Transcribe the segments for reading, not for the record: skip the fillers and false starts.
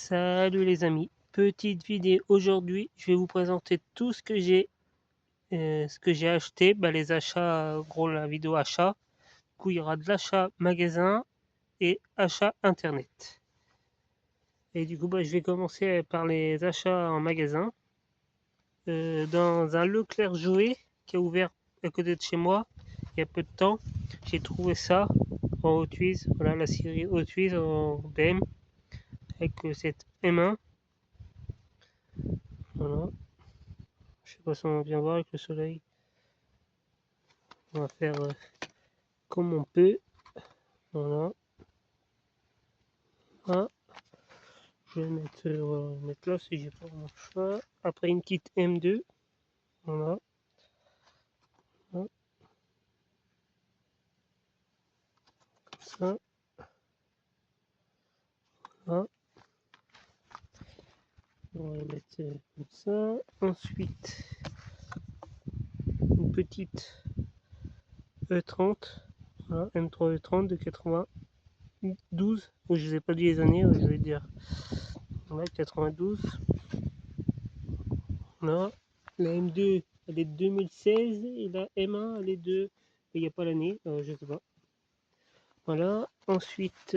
Salut les amis, petite vidéo aujourd'hui, je vais vous présenter tout ce que j'ai acheté, les achats, gros la vidéo achat. Du coup il y aura de l'achat magasin et achat internet. Et du coup je vais commencer par les achats en magasin. Dans un Leclerc Jouet qui a ouvert à côté de chez moi il y a peu de temps, j'ai trouvé ça en Hot Wheels, voilà la série Hot Wheels en BM avec cette M1. Voilà. Je sais pas si on va bien voir avec le soleil. On va faire comme on peut. Voilà. Ah, je vais mettre là si j'ai pas mon choix. Après une petite M2. Voilà. Ah, comme ça. Ah. On va mettre comme ça. Ensuite, une petite E30. Voilà, M3 E30 de 92. Je ne vous ai pas dit les années, je vais dire. Voilà, 92. Là, la M2, elle est de 2016 et la M1, elle est de. Il n'y a pas l'année, je sais pas. Voilà. Ensuite,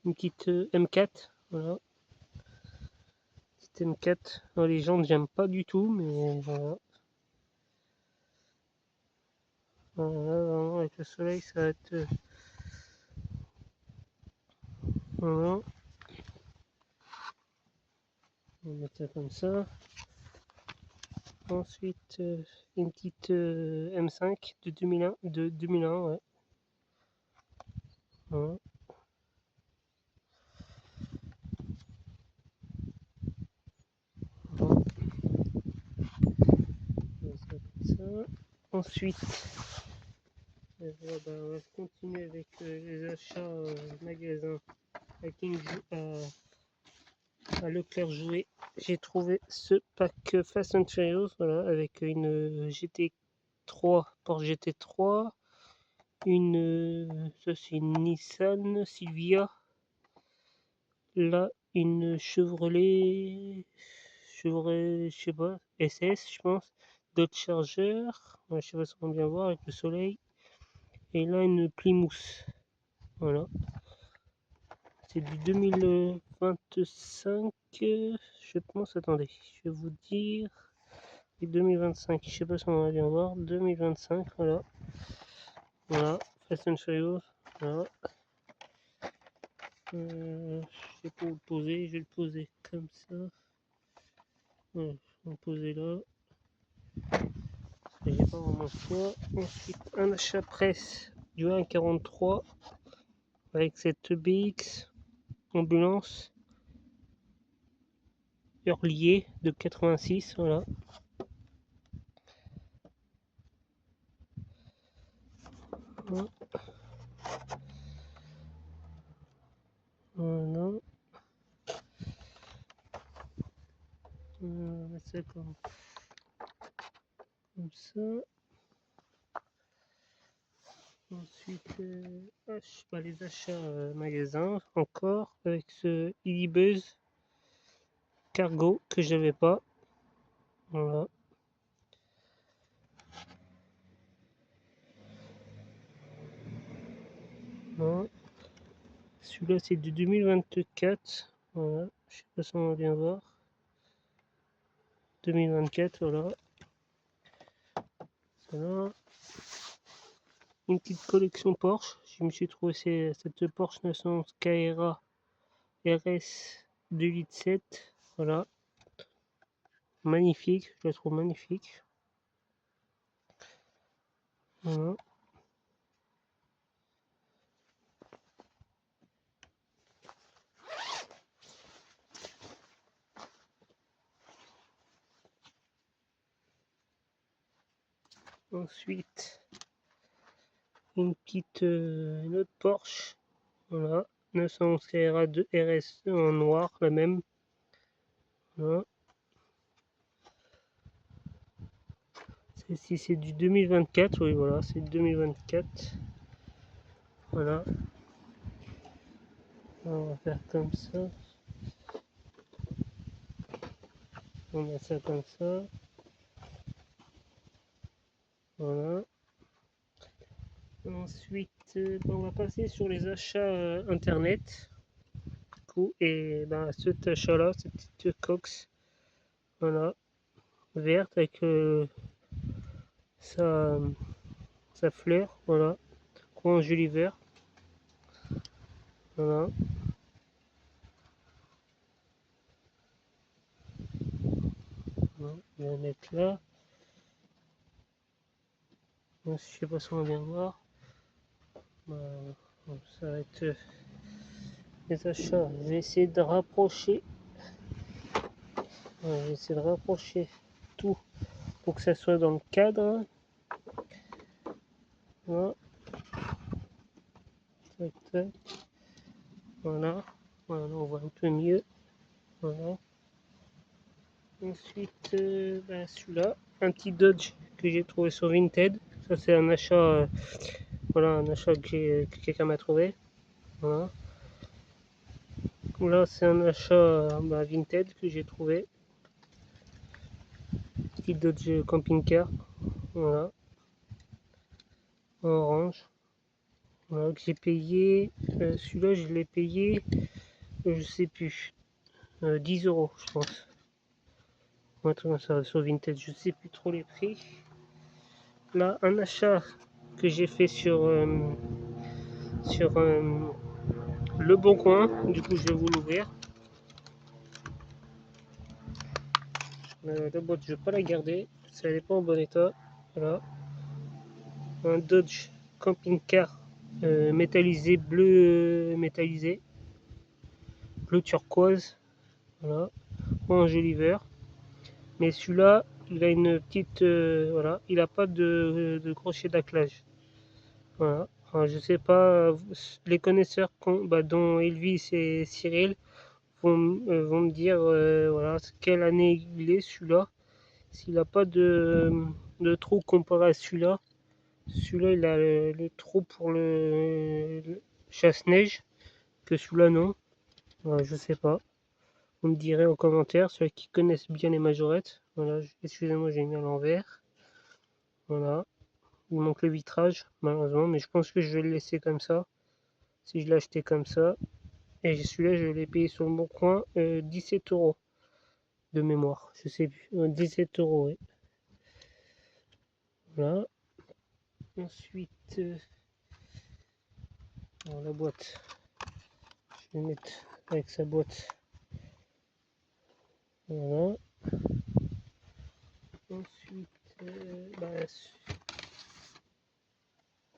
une petite M4. Voilà. Petite M4. Alors, les jantes, j'aime pas du tout, mais voilà. Voilà, avec le soleil, ça va être. Voilà. On va mettre ça comme ça. Ensuite, une petite M5 de 2001. De 2001, ouais. Voilà. Voilà. Ça comme ça. Ensuite, on va continuer avec les achats magasins à à Leclerc Jouet. J'ai trouvé ce pack Fast and Furious, voilà, avec une GT3, Porsche GT3, ça c'est une Nissan Silvia, là une Chevrolet, je sais pas, SS je pense, Dodge Charger, ouais, je sais pas si on va bien voir avec le soleil, et là une Plymouth, voilà. C'est du 2025, je pense, attendez, je vais vous dire, et 2025, je sais pas si on va bien voir, 2025, voilà. Voilà, Fast and Furious, voilà. Je sais pas où le poser, je vais le poser comme ça. Voilà, je vais le poser là. J'ai pas vraiment le choix. Ensuite, un achat presse du 1.43 avec cette BX ambulance Hurlier de 86, voilà. Voilà. Voilà. On va mettre ça comme ça. Ensuite, les achats magasins encore avec ce Illy-Buzz Cargo que j'avais pas. Voilà. Non. Celui-là c'est de 2024. Voilà. Je sais pas si on va bien voir. 2024, voilà. Voilà. Une petite collection Porsche. Je me suis trouvé cette Porsche 911 Carrera RS 2.7 litres. Voilà. Magnifique, je la trouve magnifique. Voilà. Ensuite, une autre Porsche. Voilà. 911 Carrera 2 RS en noir, la même. Voilà. Celle-ci c'est du 2024, oui voilà, c'est 2024. Voilà. On va faire comme ça. On met ça comme ça. Voilà. Ensuite, on va passer sur les achats internet. Et ben, cet achat-là, cette petite cox, voilà, verte avec sa, sa fleur, voilà, coin joli vert, voilà. Voilà, je vais la mettre là. Je sais pas si on va bien voir. Voilà. Ça va être les achats. Je vais essayer de rapprocher. Ouais, je vais essayer de rapprocher tout pour que ça soit dans le cadre. Voilà. Tac, tac. Voilà. Voilà, on voit un peu mieux. Voilà. Ensuite, bah, celui-là, un petit Dodge que j'ai trouvé sur Vinted. Ça, c'est un achat, voilà, un achat que quelqu'un m'a trouvé. Voilà. Là, c'est un achat bah, Vinted que j'ai trouvé. Petit Dodge camping-car. Voilà. En orange. Voilà, que j'ai payé. Celui-là, je l'ai payé, je sais plus, 10 euros, je pense. Un truc comme ça sur Vinted, je sais plus trop les prix. Là, un achat que j'ai fait sur Le Bon Coin. Du coup, je vais vous l'ouvrir. La boîte, je vais pas la garder. Ça n'est pas en bon état. Voilà. Un Dodge camping-car métallisé, bleu métallisé, bleu turquoise. Voilà. En joli vert. Mais celui-là, il a une petite. Voilà. Il n'a pas de crochet d'attelage. Voilà. Alors, je sais pas, les connaisseurs bah, dont Elvis et Cyril vont me dire voilà, quelle année il est celui-là. S'il n'a pas de trou comparé à celui-là, celui-là il a le trou pour le chasse-neige, que celui-là non. Voilà, je sais pas. Vous me direz en commentaire, ceux qui connaissent bien les majorettes. Voilà, excusez-moi, j'ai mis à l'envers. Voilà, il manque le vitrage, malheureusement, mais je pense que je vais le laisser comme ça. Si je l'ai acheté comme ça. Et celui-là, je l'ai payé sur le bon coin 17 euros de mémoire. Je sais plus. 17 euros, oui. Voilà. Ensuite, la boîte. Je vais mettre avec sa boîte. Voilà. Ensuite, bah,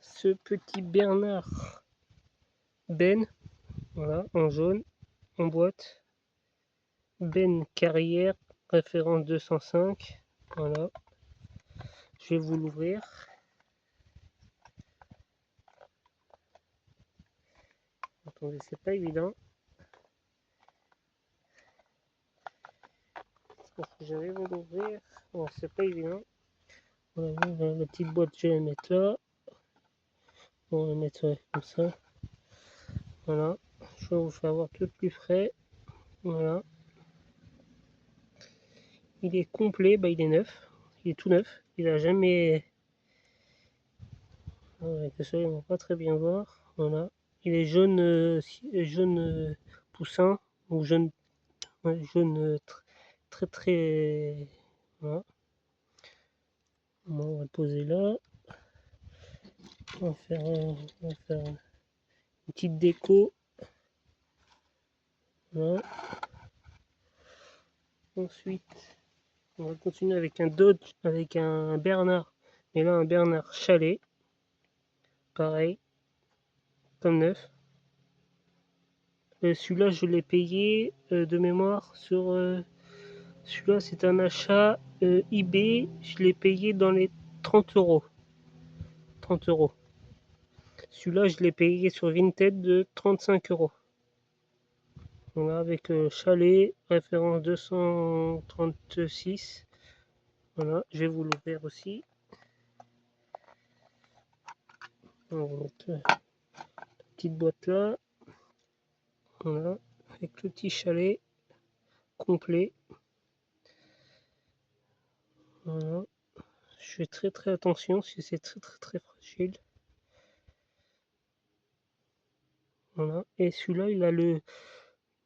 ce petit Bernard Ben, voilà, en jaune, en boîte. Ben Carrière, référence 205. Voilà. Je vais vous l'ouvrir. Attendez, c'est pas évident. J'arrive à l'ouvrir. Bon, c'est pas évident. Voilà, la petite boîte, je vais la mettre là. On va la mettre ouais, comme ça. Voilà. Je vais vous faire voir tout plus frais. Voilà. Il est complet, bah, il est neuf. Il est tout neuf. Il a jamais. Avec le soleil, on va pas très bien voir. Voilà. Il est jaune, jaune poussin ou jaune, ouais, jaune très très. Voilà. Bon, on va le poser là. On va faire une petite déco. Voilà. Ensuite, on va continuer avec un Dodge, avec un Bernard. Mais là, un Bernard Chalet. Pareil, comme neuf. Celui-là, je l'ai payé de mémoire sur. Celui-là, c'est un achat eBay. Je l'ai payé dans les 30 euros. 30 euros. Celui-là, je l'ai payé sur Vinted de 35 euros. Voilà, avec chalet, référence 236. Voilà, je vais vous l'ouvrir aussi. On va mettre la petite boîte là. Voilà, avec le petit chalet complet. Voilà. Je fais très attention parce que c'est très fragile. Voilà. Et celui-là, il a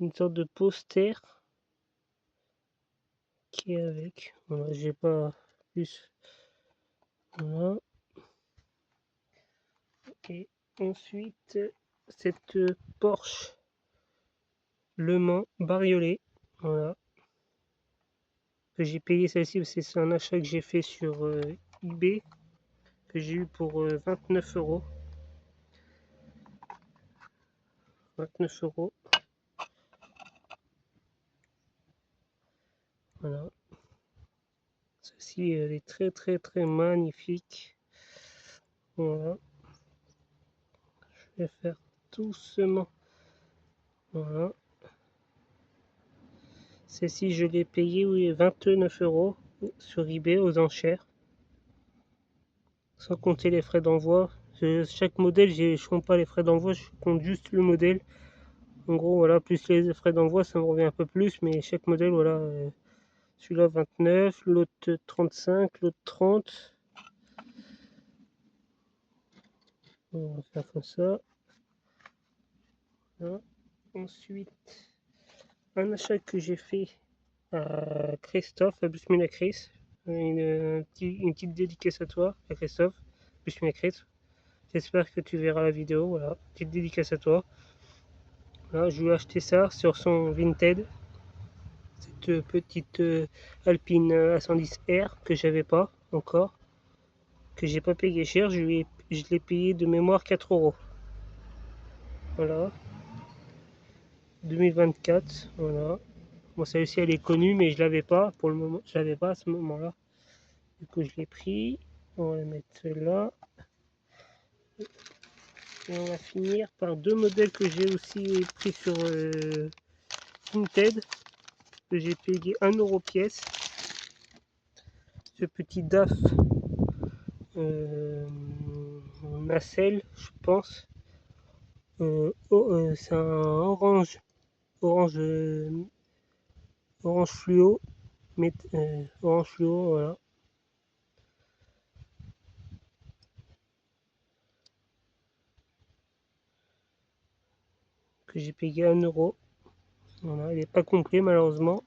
une sorte de poster qui est avec. Voilà, j'ai pas plus. Voilà. Et ensuite, cette Porsche Le Mans bariolée. Voilà. Que j'ai payé celle-ci parce que c'est un achat que j'ai fait sur eBay. Que j'ai eu pour 29 euros. 29 euros. Voilà. Celle-ci, elle est très magnifique. Voilà. Je vais faire doucement. Voilà. Celle-ci, je l'ai payée, oui, 29 euros sur eBay aux enchères. Sans compter les frais d'envoi. Chaque modèle, je compte pas les frais d'envoi, je compte juste le modèle. En gros, voilà, plus les frais d'envoi, ça me revient un peu plus, mais chaque modèle, voilà. Celui-là 29, l'autre 35, l'autre 30. On va faire comme ça. Voilà. Ensuite, un achat que j'ai fait à Christophe, à Busmina Chris. Une petite dédicace à toi, à Christophe, Busmina Chris. J'espère que tu verras la vidéo. Voilà, petite dédicace à toi. Voilà, je lui ai acheté ça sur son Vinted. Cette petite Alpine A110R que j'avais pas encore, que j'ai pas payé cher. Je l'ai payé de mémoire 4 euros. Voilà, 2024. Voilà. Bon, celle-ci elle est connue, mais je l'avais pas pour le moment. Je l'avais pas à ce moment-là. Du coup, je l'ai pris. On va le mettre là. Et on va finir par deux modèles que j'ai aussi pris sur Vinted, que j'ai payé 1 euro pièce. Ce petit DAF nacelle, je pense. C'est un orange, orange, orange fluo, mais orange fluo, voilà. Que j'ai payé 1 euro. Voilà, il n'est pas complet malheureusement.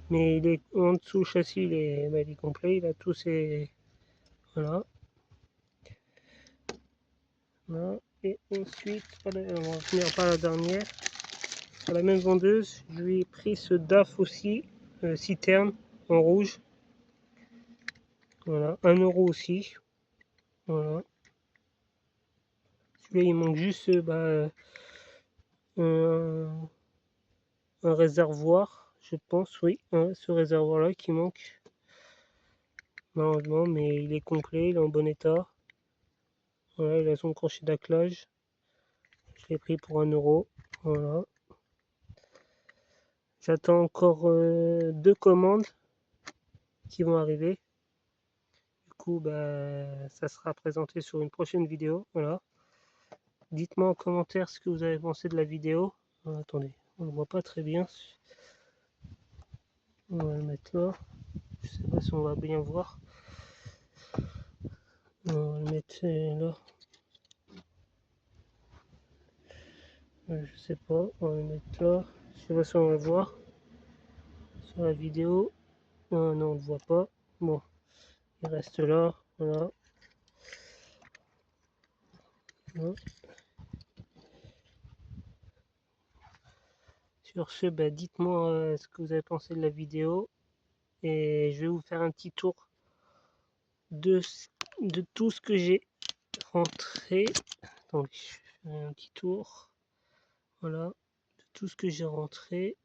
Mais il est en dessous le châssis, il est complet, il a tous ses. Voilà. Voilà. Et ensuite, on va finir par la dernière. Sur la même vendeuse, je lui ai pris ce DAF aussi, citerne en rouge. Voilà, 1 euro aussi. Voilà. Celui-là, il manque juste un, un réservoir, je pense, oui, hein, ce réservoir-là qui manque. Malheureusement, mais il est complet, il est en bon état. Voilà, il a son crochet d'attelage. Je l'ai pris pour 1 euro. Voilà. J'attends encore 2 commandes qui vont arriver. Du coup, bah, ça sera présenté sur une prochaine vidéo. Voilà. Dites-moi en commentaire ce que vous avez pensé de la vidéo. Attendez, on ne voit pas très bien. On va le mettre là. Je sais pas si on va bien voir. On va le mettre là. Je sais pas. On va le mettre là. Je sais pas si on va le voir sur la vidéo. Non, on ne voit pas. Bon, il reste là. Voilà. Sur ce, bah, dites-moi ce que vous avez pensé de la vidéo. Et je vais vous faire un petit tour de, de tout ce que j'ai rentré. Attendez, je fais un petit tour. Voilà, de tout ce que j'ai rentré.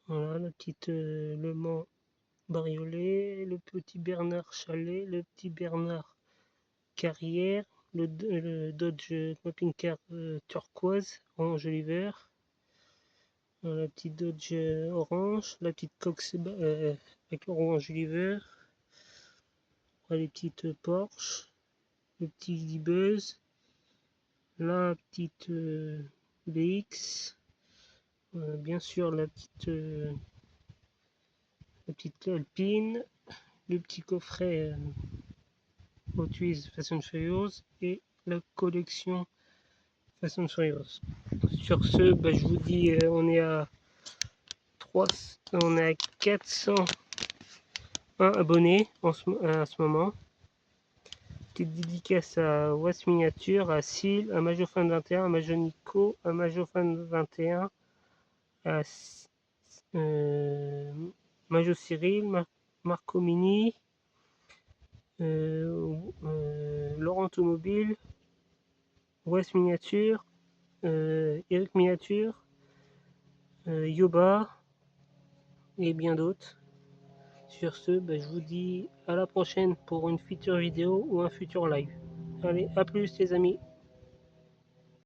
Voilà, la petite Le Mans bariolé, le petit Bernard Chalet, le petit Bernard Carrière, le Dodge Camping Car turquoise, orange l'hiver, la petite Dodge orange, la petite Cox avec orange l'hiver, les petites Porsche, le petit Buzz, la petite BX, bien sûr la petite la petite clé alpine, le petit coffret Hot Wheels Fast and Furious et la collection Fast and Furious. Sur ce, je vous dis, on est à 401 abonnés à ce moment. Petite dédicace à West Miniature, à Sil, à Majofan21, à Majonico, à Majofan21, à Majo Cyril, Marco Mini, Laurent Automobile, West Miniature, Eric Miniature, Yoba et bien d'autres. Sur ce, je vous dis à la prochaine pour une future vidéo ou un futur live. Allez, à plus les amis.